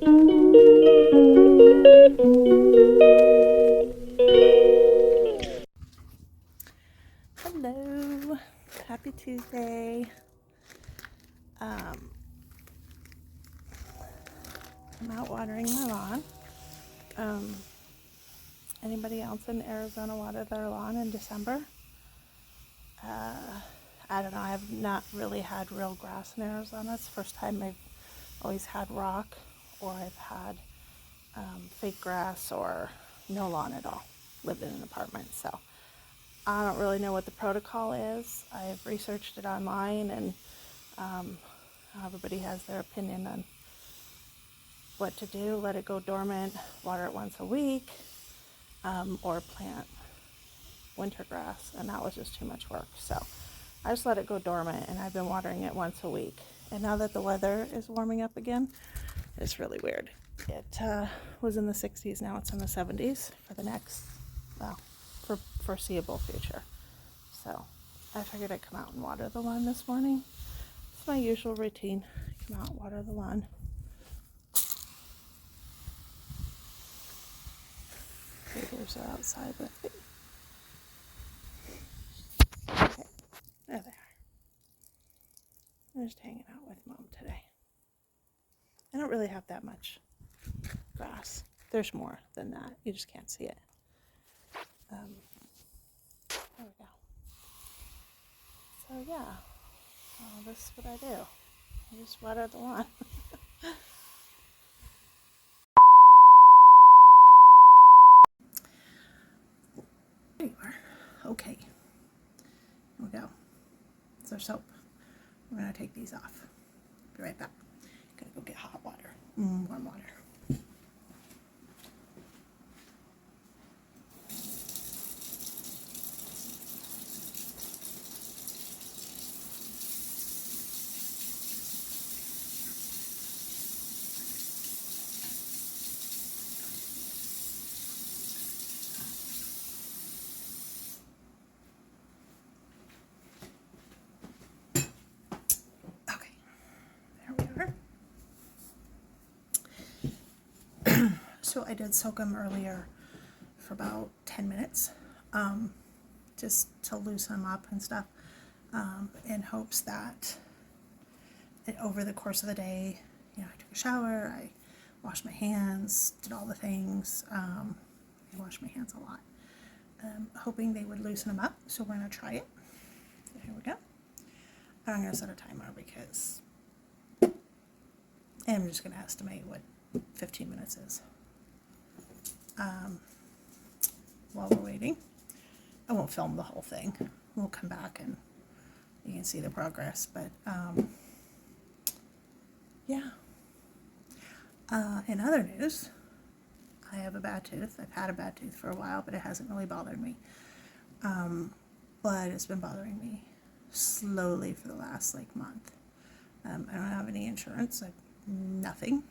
Hello, happy Tuesday. I'm out watering my lawn. Anybody else in Arizona water their lawn in December? I don't know, I have not really had real grass in Arizona. It's the first time I've always had rock, or I've had fake grass, or no lawn at all. Lived in an apartment, so I don't really know what the protocol is. I've researched it online, and everybody has their opinion on what to do. Let it go dormant, water it once a week, or plant winter grass, and that was just too much work. So I just let it go dormant, and I've been watering it once a week. And now that the weather is warming up again, it's really weird. It was in the 60s, now it's in the 70s for the next, for foreseeable future. So I figured I'd come out and water the lawn this morning. It's my usual routine. Come out and water the lawn. Neighbors are outside with me. Okay, there they are. I'm just hanging out with Mom today. I don't really have that much grass. There's more than that. You just can't see it. There we go. So yeah, this is what I do. I just water the lawn. There you are. Okay. Here we go. It's our soap. We're going to take these off. Be right back. Gotta go get hot water. Warm water. Okay. There we are. So I did soak them earlier for about 10 minutes, just to loosen them up and stuff, in hopes that over the course of the day, I took a shower, I washed my hands, did all the things. I washed my hands a lot, hoping they would loosen them up. So we're going to try it. So here we go. I'm going to set a timer because I'm just going to estimate what 15 minutes is. While we're waiting, I won't film the whole thing. We'll come back and you can see the progress, but yeah. In other news, I have a bad tooth. I've had a bad tooth for a while, but it hasn't really bothered me. But it's been bothering me slowly for the last month. I don't have any insurance, nothing.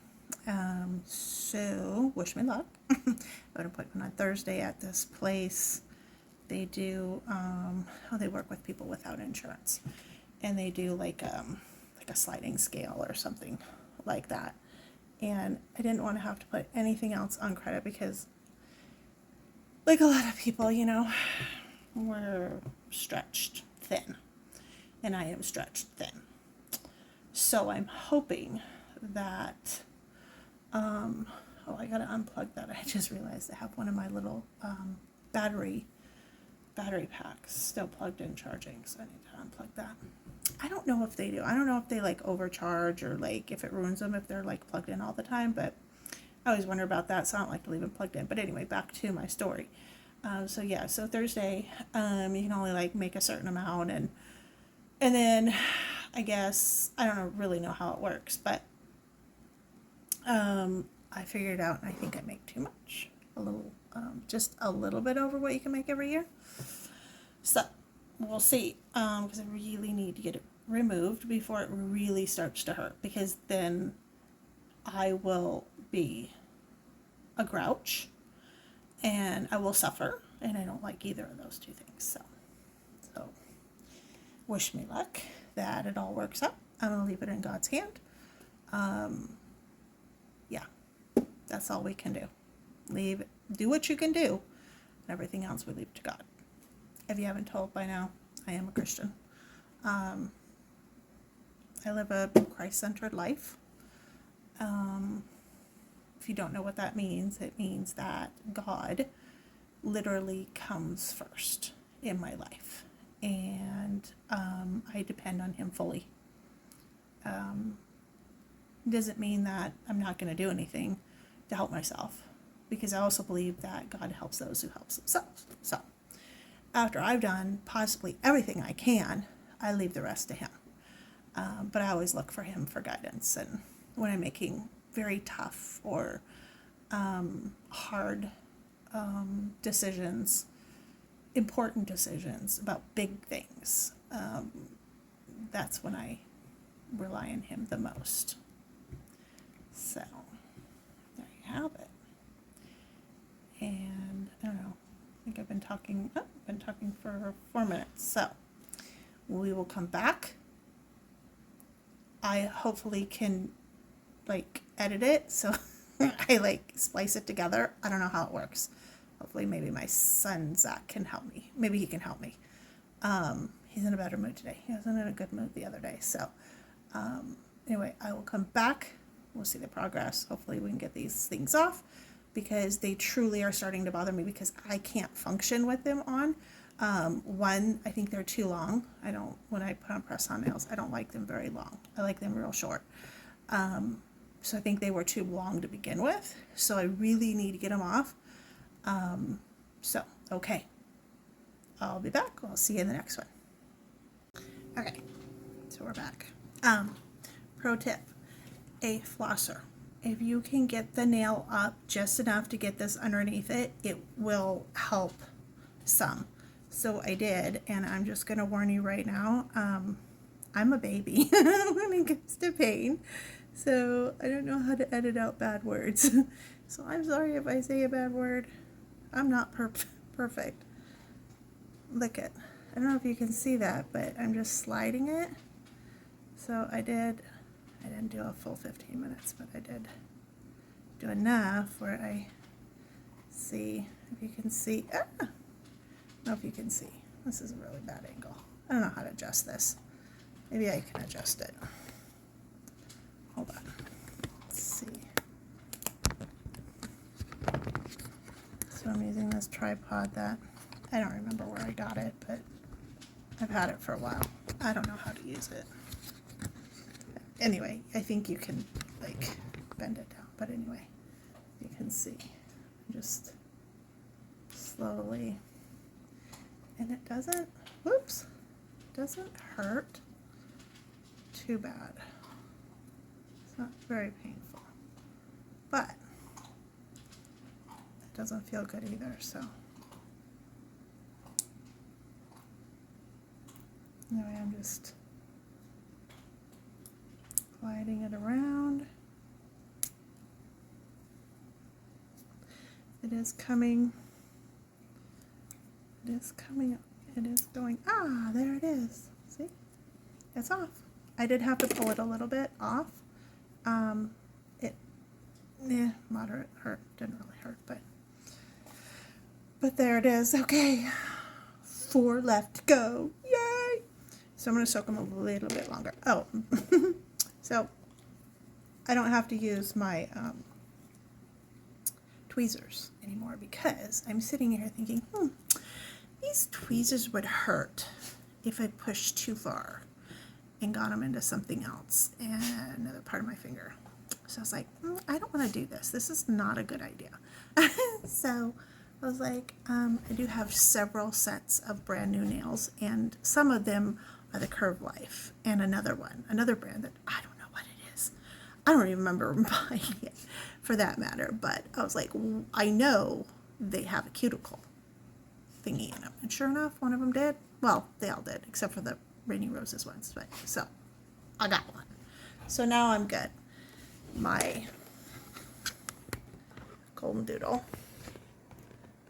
So wish me luck. I have an appointment on Thursday at this place. They do, they work with people without insurance, and they do like a sliding scale or something like that. And I didn't want to have to put anything else on credit because, like a lot of people, we're stretched thin, and I am stretched thin. So I'm hoping that, I gotta unplug that. I just realized I have one of my little battery packs still plugged in charging, so I need to unplug that. I don't know if they do. I don't know if they overcharge or if it ruins them if they're plugged in all the time, but I always wonder about that, so I don't like to leave them plugged in. But anyway, back to my story. So Thursday, you can only make a certain amount, and then I guess I don't really know how it works, but I figured it out, and I think I make too much. Just a little bit over what you can make every year. So we'll see, because I really need to get it removed before it really starts to hurt, because then I will be a grouch and I will suffer, and I don't like either of those two things. So wish me luck that it all works out. I'm gonna leave it in God's hand. Yeah, That's all we can do. Do what you can do, and everything else we leave to God. If you haven't told by now, I am a Christian. I live a Christ-centered life. If you don't know what that means, it means that God literally comes first in my life, and I depend on him fully. Doesn't mean that I'm not going to do anything to help myself, because I also believe that God helps those who help themselves. So after I've done possibly everything I can, I leave the rest to him. But I always look for him for guidance, and when I'm making very tough or hard decisions, important decisions about big things, that's when I rely on him the most. So there you have it. And I don't know, I think I've been talking for 4 minutes. So we will come back. I hopefully can edit it so I splice it together. I don't know how it works. Hopefully maybe my son Zach can help me. Maybe he can help me. He's in a better mood today. He wasn't in a good mood the other day. So anyway, I will come back. We'll see the progress. Hopefully we can get these things off, because they truly are starting to bother me, because I can't function with them on. One, I think they're too long. When I put on press-on nails, I don't like them very long. I like them real short. So I think they were too long to begin with. So I really need to get them off. Okay. I'll be back. I'll see you in the next one. Okay. So we're back. Pro tip. A flosser. If you can get the nail up just enough to get this underneath it, it will help some. So I did, and I'm just going to warn you right now, I'm a baby when it gets to pain, so I don't know how to edit out bad words. So I'm sorry if I say a bad word. I'm not perfect. Look I don't know if you can see that, but I'm just sliding it. So I didn't do a full 15 minutes, but I did do enough where I see, if you can see, I don't know if you can see. This is a really bad angle. I don't know how to adjust this. Maybe I can adjust it. Hold on. Let's see. So I'm using this tripod that I don't remember where I got it, but I've had it for a while. I don't know how to use it. Anyway, I think you can bend it down, but anyway, you can see. Just slowly, and it doesn't hurt too bad. It's not very painful, but it doesn't feel good either, so anyway, I'm just gliding it around. It is coming. It is coming up. It is going. Ah, there it is. See? It's off. I did have to pull it a little bit off. Moderate hurt. Didn't really hurt, but there it is. Okay. 4 left to go. Yay! So I'm going to soak them a little bit longer. Oh. So I don't have to use my tweezers anymore, because I'm sitting here thinking, these tweezers would hurt if I pushed too far and got them into something else and another part of my finger. So I was like, I don't want to do this. This is not a good idea. So I was like, I do have several sets of brand new nails, and some of them are the Curve Life, and another brand that I don't know what it is. I don't even remember buying it, for that matter, but I was like, I know they have a cuticle thingy in them, and sure enough, one of them did. Well, they all did, except for the Rainy Roses ones, but so I got one. So now I'm good. My golden doodle.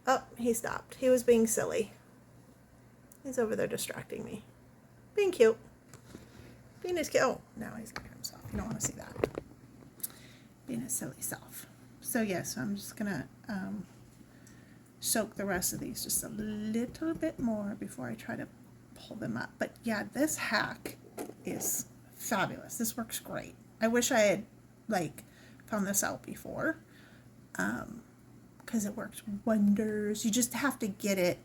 Oh, he stopped. He was being silly. He's over there distracting me. Being cute. Being his cute. Oh, now he's getting himself. You don't want to see that. Being his silly self. So yes, I'm just gonna soak the rest of these just a little bit more before I try to pull them up. But yeah, this hack is fabulous. This works great. I wish I had like found this out before, because it works wonders. You just have to get it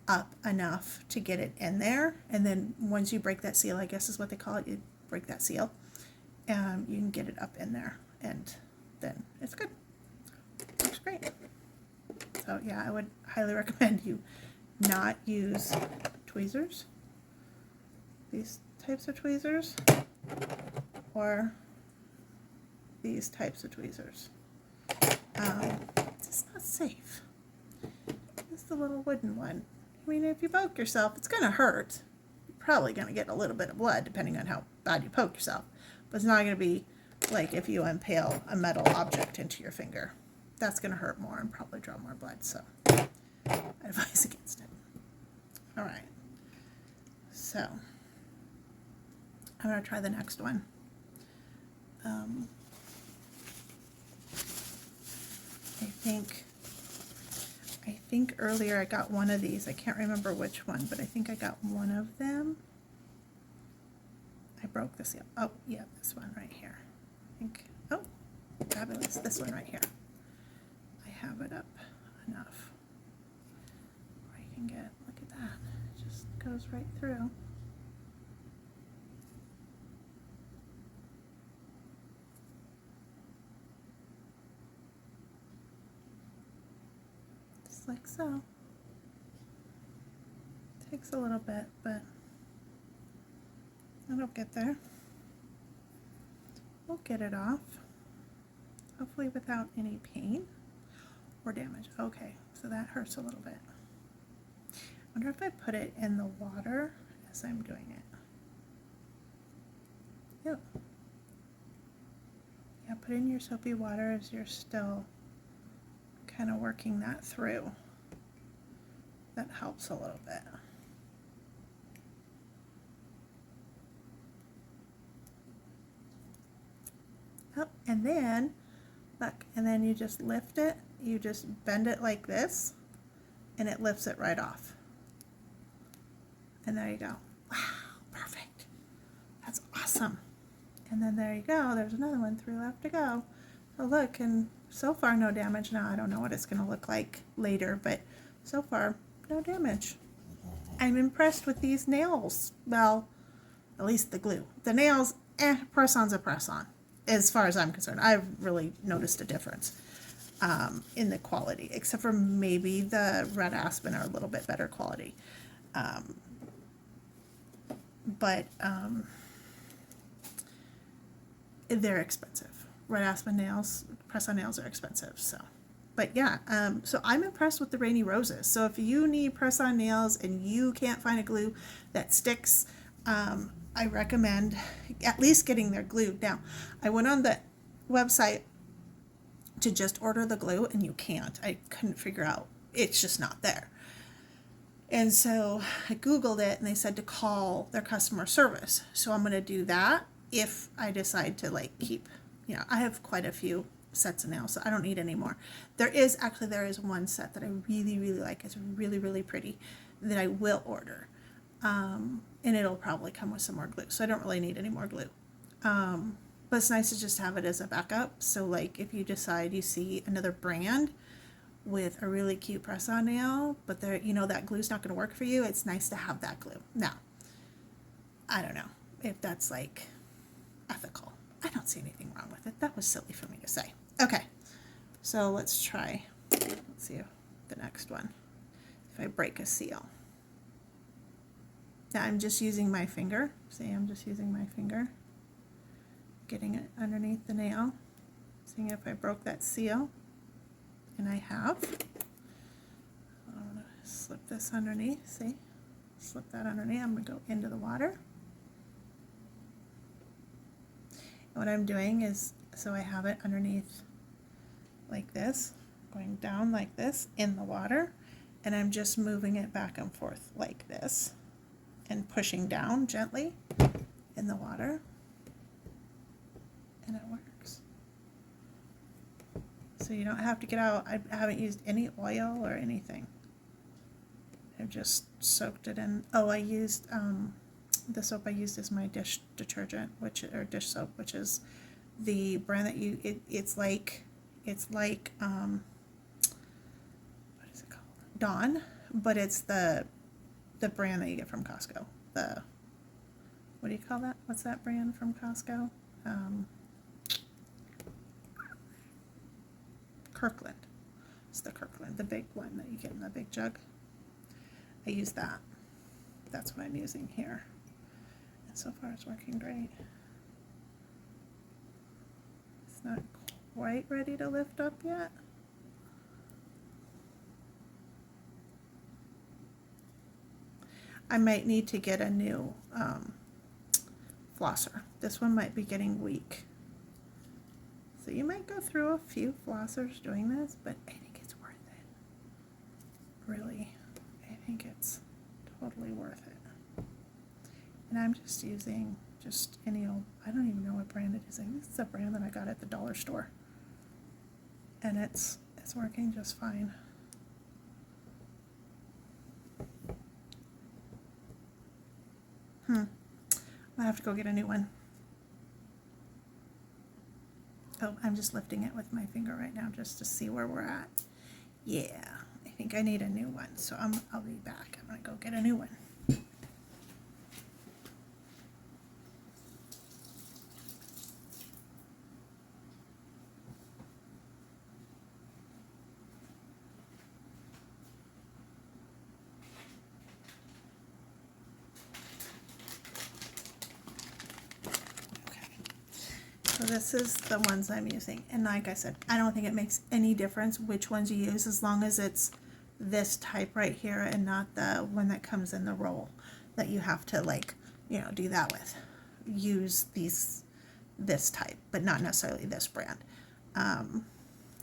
up enough to get it in there, and then once you break that seal, I guess is what they call it, you break that seal, and you can get it up in there, and then it's good. Works great. So yeah, I would highly recommend you not use tweezers, these types of tweezers, or these types of tweezers. It's not safe. It's the little wooden one. I mean, if you poke yourself, it's gonna hurt. You're probably gonna get a little bit of blood depending on how bad you poke yourself, but it's not gonna be like if you impale a metal object into your finger. That's gonna hurt more and probably draw more blood, so I advise against it. All right, so I'm gonna try the next one. I think earlier I got one of these. I can't remember which one, but I think I got one of them. I broke this. Oh, yeah, this one right here. I think. Oh, fabulous. This one right here. I have it up enough where I can get. Look at that. It just goes right through. Like so. Takes a little bit, but it'll get there. We'll get it off, hopefully without any pain or damage. Okay, so that hurts a little bit. I wonder if I put it in the water as I'm doing it. Yep. Yeah, put in your soapy water as you're still kind of working that through. That helps a little bit. Oh, and then look, and then you just lift it, you just bend it like this, and it lifts it right off. And there you go. Wow, perfect. That's awesome. And then there you go, there's another one, 3 left to go. So look, and so far no damage. Now I don't know what it's going to look like later, but so far no damage. I'm impressed with these nails. Well, at least the glue. The nails, press-on's a press-on. As far as I'm concerned, I've really noticed a difference in the quality, except for maybe the red aspen are a little bit better quality. But they're expensive. Red aspen nails, press-on nails are expensive, so. But yeah, so I'm impressed with the Rainy Roses. So if you need press-on nails and you can't find a glue that sticks, I recommend at least getting their glue. Now, I went on the website to just order the glue, and you can't. I couldn't figure out. It's just not there. And so I Googled it, and they said to call their customer service. So I'm going to do that if I decide to like keep, I have quite a few sets of nails, so I don't need any more. There is one set that I really, really like. It's really, really pretty that I will order. And it'll probably come with some more glue, so I don't really need any more glue. But it's nice to just have it as a backup. So like if you decide you see another brand with a really cute press-on nail, but there, that glue's not going to work for you, it's nice to have that glue. Now, I don't know if that's like ethical. I don't see anything wrong with it. That was silly for me to say. Okay, so let's try. Let's see the next one. If I break a seal. Now I'm just using my finger. See, I'm just using my finger, getting it underneath the nail, seeing if I broke that seal, and I have. I'm going to slip this underneath, see? Slip that underneath. I'm going to go into the water. And what I'm doing is, so I have it underneath like this, going down like this in the water, and I'm just moving it back and forth like this and pushing down gently in the water, and it works. So you don't have to get out. I haven't used any oil or anything. I've just soaked it in. Oh, I used, the soap I used is my dish detergent, or dish soap, which is the brand that it's like, what is it called? Dawn, but it's the brand that you get from Costco. What do you call that? What's that brand from Costco? Kirkland. It's the Kirkland, the big one that you get in the big jug. I use that. That's what I'm using here. And so far it's working great. It's not quite ready to lift up yet. I might need to get a new flosser. This one might be getting weak. So you might go through a few flossers doing this, but I think it's worth it. Really, I think it's totally worth it. And I'm just using just any old, I don't even know what brand it is. This is a brand that I got at the dollar store. And it's working just fine. I have to go get a new one. Oh, I'm just lifting it with my finger right now just to see where we're at. Yeah, I think I need a new one, so I'll be back. I'm gonna go get a new one. So this is the ones I'm using, and like I said, I don't think it makes any difference which ones you use as long as it's this type right here and not the one that comes in the roll that you have to, like, you know, do that with. Use this type, but not necessarily this brand. And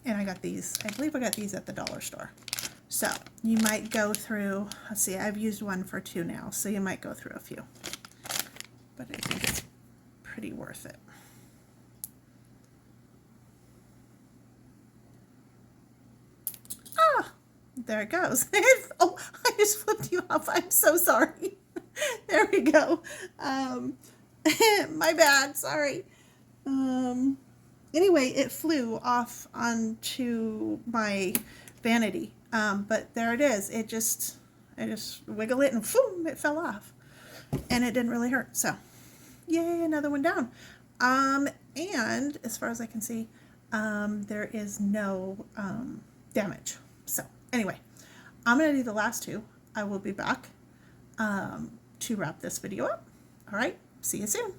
I got these, I believe I got these at the dollar store. So you might go through, let's see, I've used one for 2 now, so you might go through a few, but I think it's pretty worth it. There it goes. Oh, I just flipped you off. I'm so sorry. There we go. My bad. Sorry. Anyway, it flew off onto my vanity. But there it is. I just wiggle it and boom, it fell off. And it didn't really hurt. So, yay, another one down. And as far as I can see, there is no damage. So anyway, I'm going to do the last 2. I will be back to wrap this video up. All right, see you soon.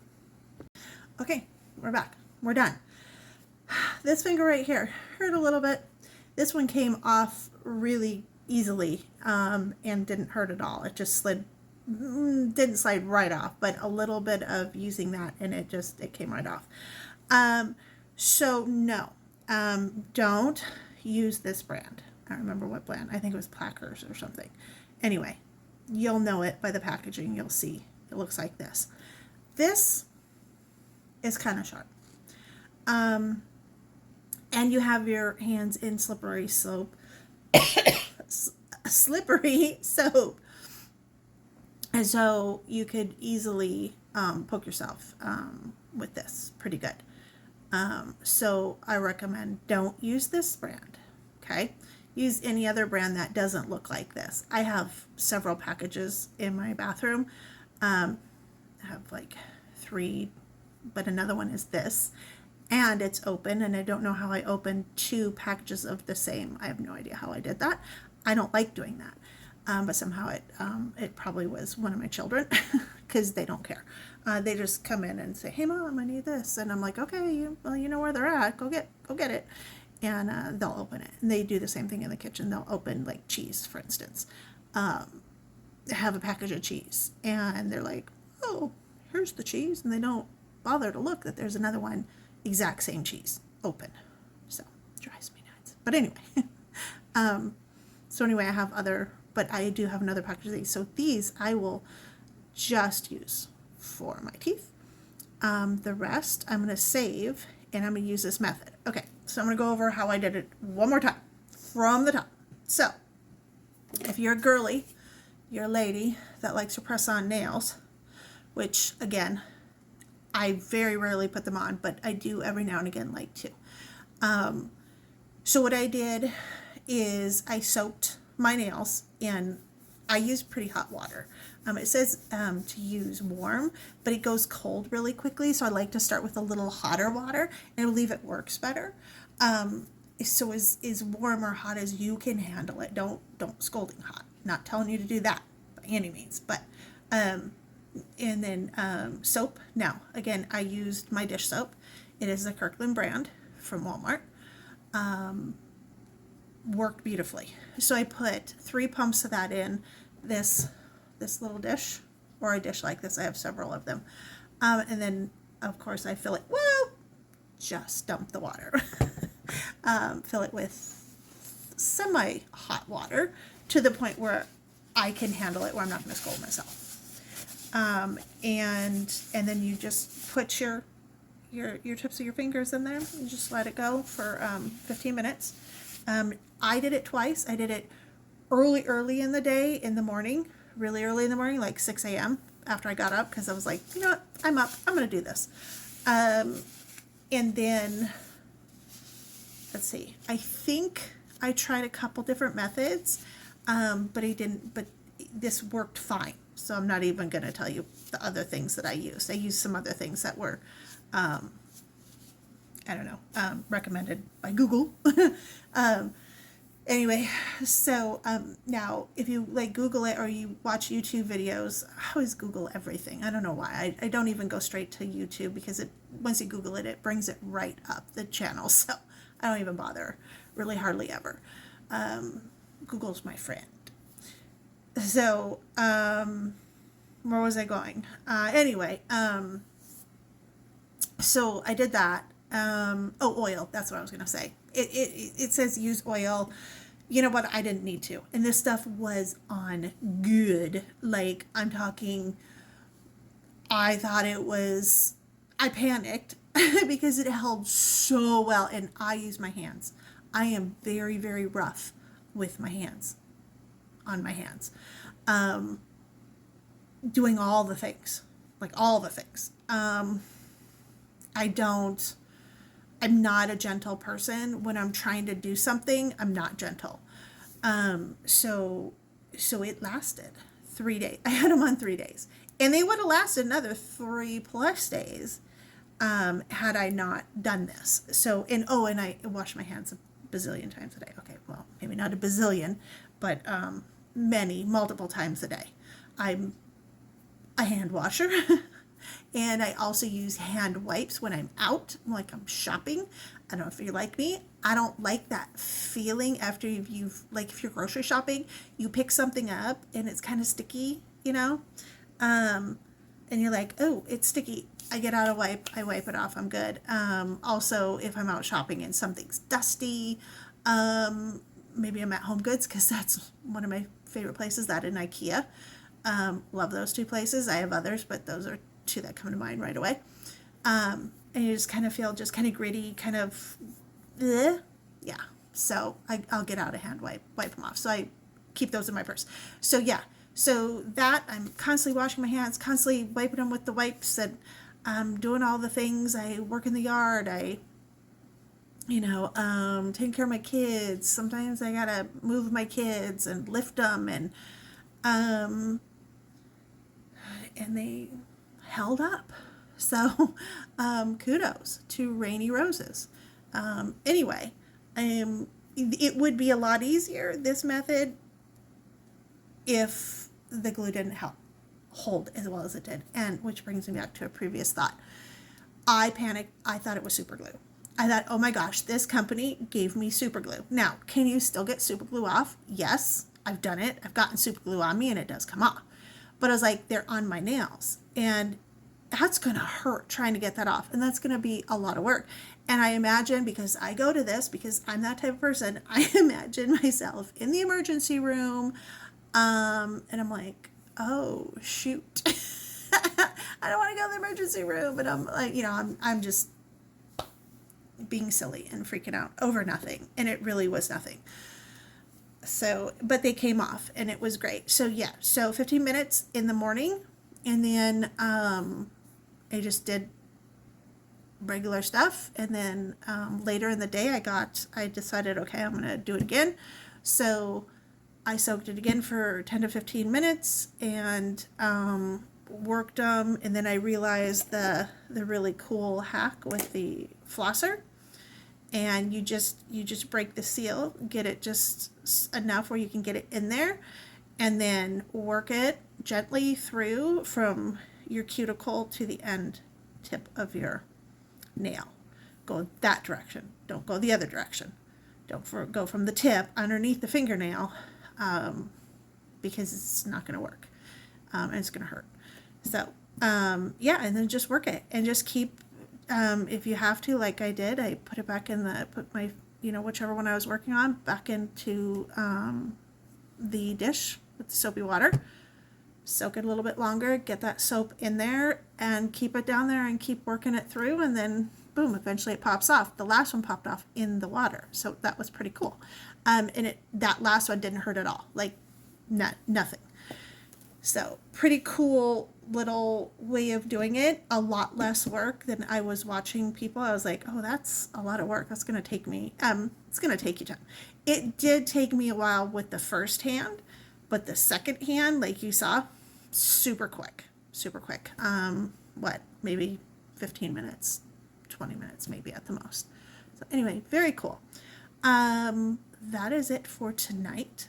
Okay, we're back. We're done. This finger right here hurt a little bit. This one came off really easily and didn't hurt at all. It just didn't slide right off, but a little bit of using that and it came right off. So no, don't use this brand. I don't remember what brand. I think it was Plackers or something. Anyway, you'll know it by the packaging. You'll see it looks like this. This is kind of sharp. And you have your hands in slippery soap. Slippery soap. And so you could easily poke yourself with this pretty good. So I recommend don't use this brand. Okay? Use any other brand that doesn't look like this. I have several packages in my bathroom. I have like 3, but another one is this. And it's open, and I don't know how I opened 2 packages of the same. I have no idea how I did that. I don't like doing that. But somehow it probably was one of my children because they don't care. They just come in and say, "Hey Mom, I need this," and I'm like, "Okay, well, you know where they're at. Go get it." And they'll open it. And they do the same thing in the kitchen. They'll open like cheese, for instance. Have a package of cheese, and they're like, "Oh, here's the cheese," and they don't bother to look that there's another one, exact same cheese, open. So it drives me nuts. But anyway, so anyway, but I do have another package of these. So these I will just use for my teeth. The rest I'm going to save and I'm going to use this method. Okay, so I'm going to go over how I did it one more time from the top. So, if you're a girly, you're a lady that likes to press on nails, which again, I very rarely put them on, but I do every now and again like to. So what I did is I soaked my nails and I used pretty hot water. It says to use warm, but it goes cold really quickly, so I like to start with a little hotter water, and I believe it works better. So as warm or hot as you can handle it. Don't scalding hot. Not telling you to do that by any means, but and then soap. Now again, I used my dish soap. It is the Kirkland brand from Walmart. Worked beautifully. So I put 3 pumps of that in this little dish, or a dish like this. I have several of them. And then of course I fill it, well, just dump the water. Fill it with semi-hot water to the point where I can handle it, where I'm not going to scold myself. And then you just put your tips of your fingers in there and just let it go for 15 minutes. I did it twice. I did it early in the day, in the morning, really early in the morning, like 6 a.m. after I got up, because I was like, you know what, I'm up, I'm going to do this. And then, let's see, I think I tried a couple different methods, but this worked fine. So I'm not even going to tell you the other things that I used. I used some other things that were, recommended by Google. Anyway, so now if you like Google it or you watch YouTube videos, I always Google everything. I don't know why. I don't even go straight to YouTube, because once you Google it, it brings it right up the channel. So I don't even bother, really hardly ever. Google's my friend. So where was I going? Anyway, so I did that. Oil. That's what I was going to say. It says use oil. You know what? I didn't need to. And this stuff was on good. Like, I'm talking, I panicked because it held so well, and I use my hands. I am very, very rough with my hands, on my hands. Doing all the things, like all the things. I'm not a gentle person. When I'm trying to do something, I'm not gentle. So it lasted 3 days. I had them on 3 days, and they would have lasted another 3+ days, had I not done this. So, and I wash my hands a bazillion times a day. Okay, well, maybe not a bazillion, but multiple times a day. I'm a hand washer. And I also use hand wipes when I'm out, like I'm shopping. I don't know if you're like me. I don't like that feeling after like if you're grocery shopping, you pick something up and it's kind of sticky, and you're like, oh, it's sticky. I get out a wipe, I wipe it off, I'm good. Also, if I'm out shopping and something's dusty, maybe I'm at Home Goods, because that's one of my favorite places, that in IKEA. Love those 2 places. I have others, but those are 2 that come to mind right away. And you just kind of feel just kind of gritty, kind of, yeah. So I'll get out a hand wipe them off. So I keep those in my purse. So yeah, so that I'm constantly washing my hands, constantly wiping them with the wipes, and doing all the things. I work in the yard. Taking care of my kids. Sometimes I gotta move my kids and lift them, and they held up. So kudos to Rainy Roses. Anyway, it would be a lot easier, this method, if the glue didn't hold as well as it did. And which brings me back to a previous thought. I panicked. I thought it was super glue. I thought, oh my gosh, this company gave me super glue. Now, can you still get super glue off? Yes, I've done it. I've gotten super glue on me and it does come off. But I was like, they're on my nails, and that's going to hurt trying to get that off. And that's going to be a lot of work. And I imagine, because I go to this, because I'm that type of person, I imagine myself in the emergency room. And I'm like, oh, shoot. I don't want to go to the emergency room. But I'm like, I'm just, being silly and freaking out over nothing. And it really was nothing. So, but they came off and it was great. So yeah, so 15 minutes in the morning, and then I just did regular stuff, and then later in the day I decided, okay, I'm gonna do it again. So I soaked it again for 10 to 15 minutes and worked them, and then I realized the really cool hack with the flosser, and you just break the seal, get it just enough where you can get it in there, and then work it gently through from your cuticle to the end tip of your nail. Go that direction. Don't go the other direction. Don't go from the tip underneath the fingernail, because it's not going to work, and it's going to hurt. So yeah, and then just work it and just keep. If you have to, like I did, I put it back in put my, whichever one I was working on back into the dish with the soapy water. Soak it a little bit longer, get that soap in there, and keep it down there and keep working it through, and then boom, eventually it pops off. The last one popped off in the water, so that was pretty cool. And that last one didn't hurt at all, like nothing. So pretty cool little way of doing it. A lot less work than I was watching people. I was like, oh, that's a lot of work. That's going to take me, it's going to take you time. It did take me a while with the first hand, but the second hand, like you saw, super quick. Maybe 15 minutes, 20 minutes, maybe at the most. So anyway, very cool. That is it for tonight.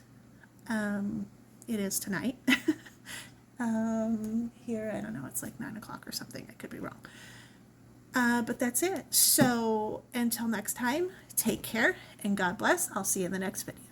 It is tonight. Here, I don't know, it's like 9 o'clock or something. I could be wrong. But that's it. So until next time, take care and God bless. I'll see you in the next video.